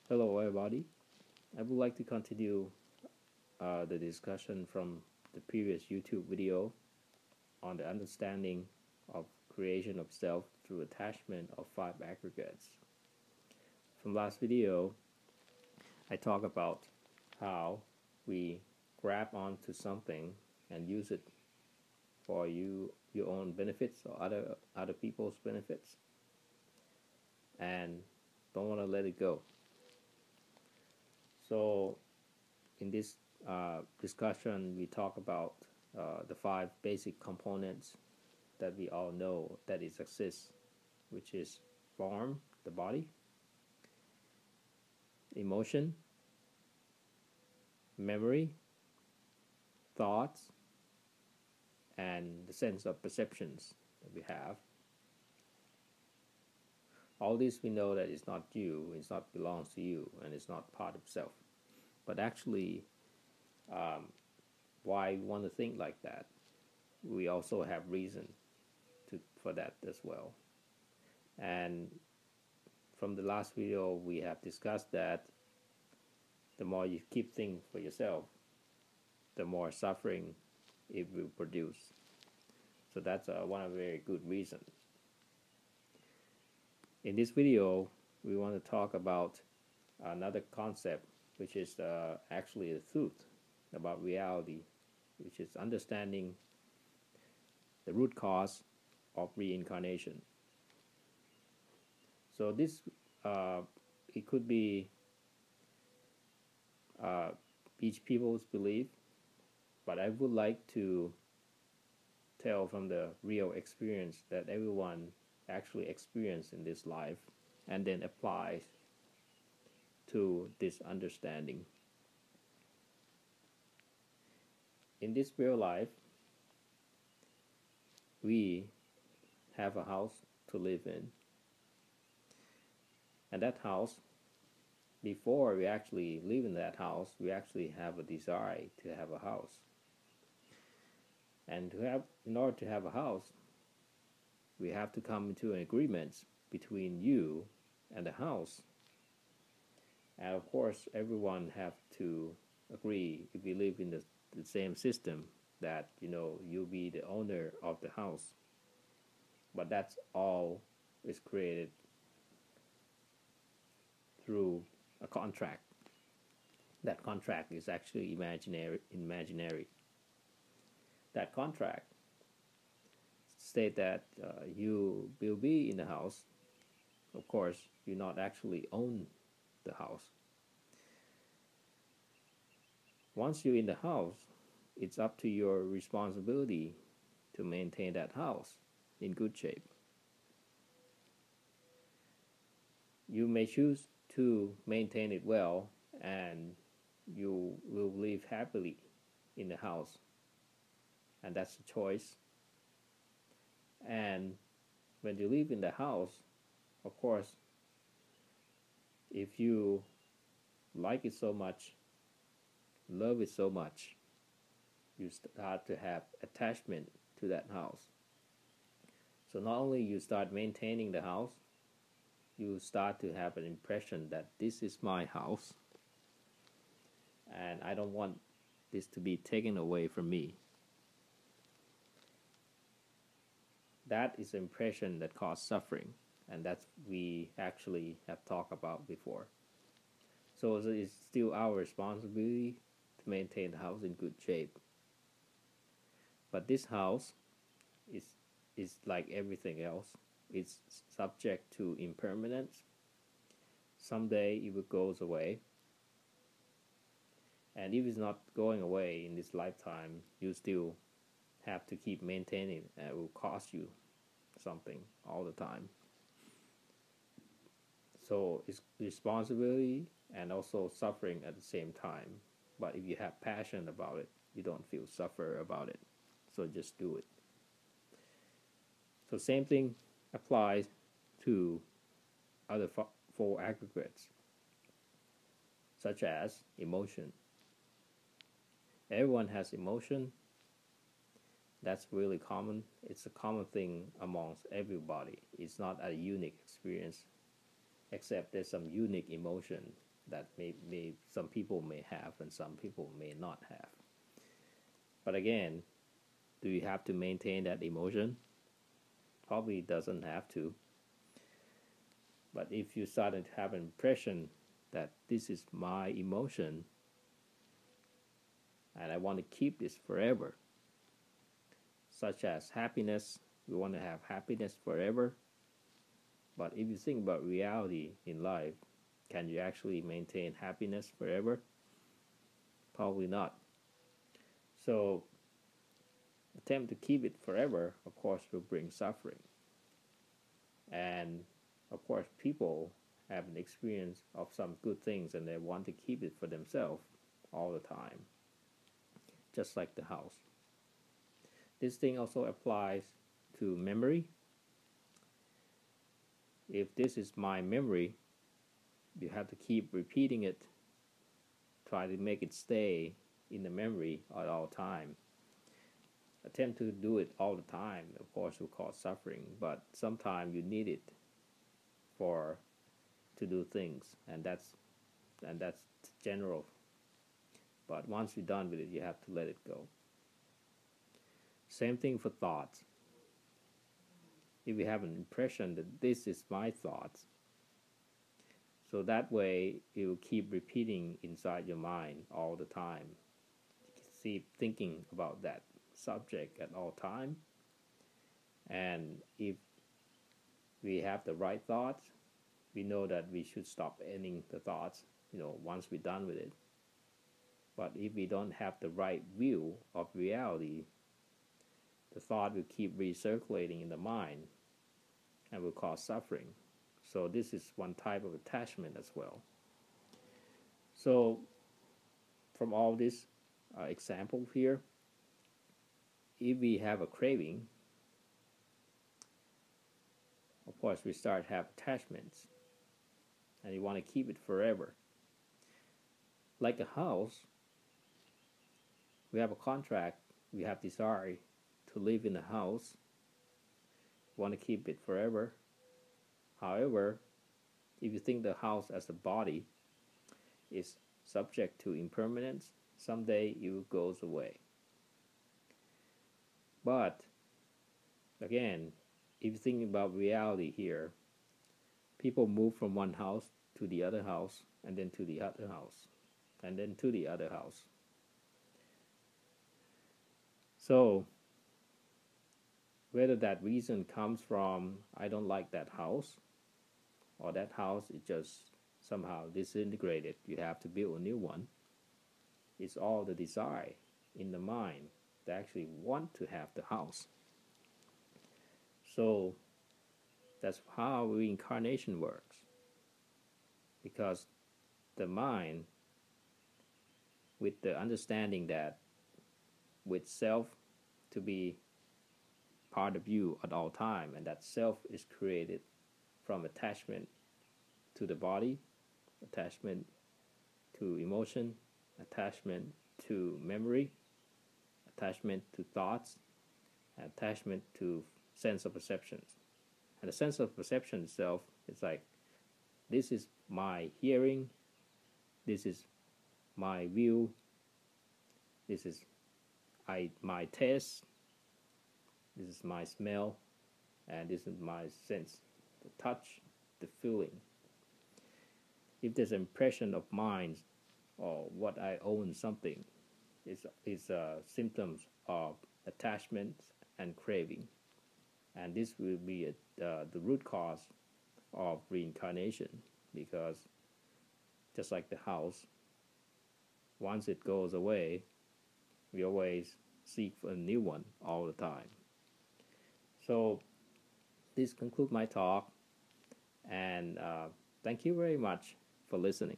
Hello, everybody. I would like to continue the discussion from the previous YouTube video on the understanding of creation of self through attachment of five aggregates. From last video, I talked about how we grab onto something and use it for your own benefits or other people's benefits, and don't want to let it go. So in this discussion, we talk about the five basic components that we all know that it exists, which is form, the body, emotion, memory, thoughts, and the sense of perceptions that we have. All this we know that it's not you, it's not belongs to you, and it's not part of self. But actually, why we want to think like that? We also have reason for that as well. And from the last video, we have discussed that the more you keep things for yourself, the more suffering it will produce. So that's one of the very good reasons. In this video, we want to talk about another concept, which is actually the truth about reality, which is understanding the root cause of reincarnation. So this, it could be each people's belief, but I would like to tell from the real experience that everyone actually experienced in this life and then applies to this understanding. In this real life, we have a house to live in, and that house, before we actually live in that house, we actually have a desire to have a house. And in order to have a house, we have to come into an agreement between you and the house. And of course, everyone have to agree, if we live in the same system, that you'll be the owner of the house. But that's all is created through a contract. That contract is actually imaginary. That contract state that you will be in the house. Of course, you not actually own the house. Once you're in the house, it's up to your responsibility to maintain that house in good shape. You may choose to maintain it well, and you will live happily in the house, and that's a choice. And when you live in the house, of course, if you like it so much, love it so much, you start to have attachment to that house. So not only you start maintaining the house, you start to have an impression that this is my house, and I don't want this to be taken away from me. That is an impression that causes suffering, and that's we actually have talked about before. So it's still our responsibility to maintain the house in good shape. But this house is like everything else. It's subject to impermanence. Someday it will goes away. And if it's not going away in this lifetime, you still have to keep maintaining it, and it will cost you something all the time. So it's responsibility and also suffering at the same time. But if you have passion about it, you don't feel suffer about it. So just do it. So same thing applies to other four aggregates, such as emotion. Everyone has emotion. That's really common. It's a common thing amongst everybody. It's not a unique experience, except there's some unique emotion that may some people may have and some people may not have. But again, do you have to maintain that emotion? Probably doesn't have to. But if you start to have an impression that this is my emotion and I want to keep this forever, such as happiness, we want to have happiness forever. But if you think about reality in life, can you actually maintain happiness forever? Probably not. So, attempt to keep it forever, of course, will bring suffering. And of course, people have an experience of some good things and they want to keep it for themselves all the time, just like the house. This thing also applies to memory. If this is my memory, you have to keep repeating it, try to make it stay in the memory at all time. Attempt to do it all the time, of course, will cause suffering, but sometimes you need it to do things, and that's general. But once you're done with it, you have to let it go. Same thing for thoughts. If you have an impression that this is my thoughts, so that way it will keep repeating inside your mind all the time. Keep thinking about that subject at all time. And if we have the right thoughts, we know that we should stop ending the thoughts, once we're done with it. But if we don't have the right view of reality, the thought will keep recirculating in the mind and will cause suffering. So this is one type of attachment as well. So from all this example here, if we have a craving, of course we start to have attachments and you want to keep it forever. Like a house, we have a contract, we have desire to live in a house, want to keep it forever. However, if you think the house as a body is subject to impermanence, someday it goes away. But again, if you think about reality here, people move from one house to the other house, and then to the other house, and then to the other house. So whether that reason comes from I don't like that house, or that house is just somehow disintegrated, you have to build a new one, it's all the desire in the mind that actually want to have the house. So that's how reincarnation works, because the mind, with the understanding that with self to be part of you at all time, and that self is created from attachment to the body, attachment to emotion, attachment to memory, attachment to thoughts, attachment to sense of perceptions. And the sense of perception itself is like, this is my hearing, this is my view, this is my taste, this is my smell, and this is my sense, the touch, the feeling. If there's an impression of mind or what I own something, is symptoms of attachment and craving. And this will be the root cause of reincarnation, because just like the house, once it goes away, we always seek for a new one all the time. So this concludes my talk, and thank you very much for listening.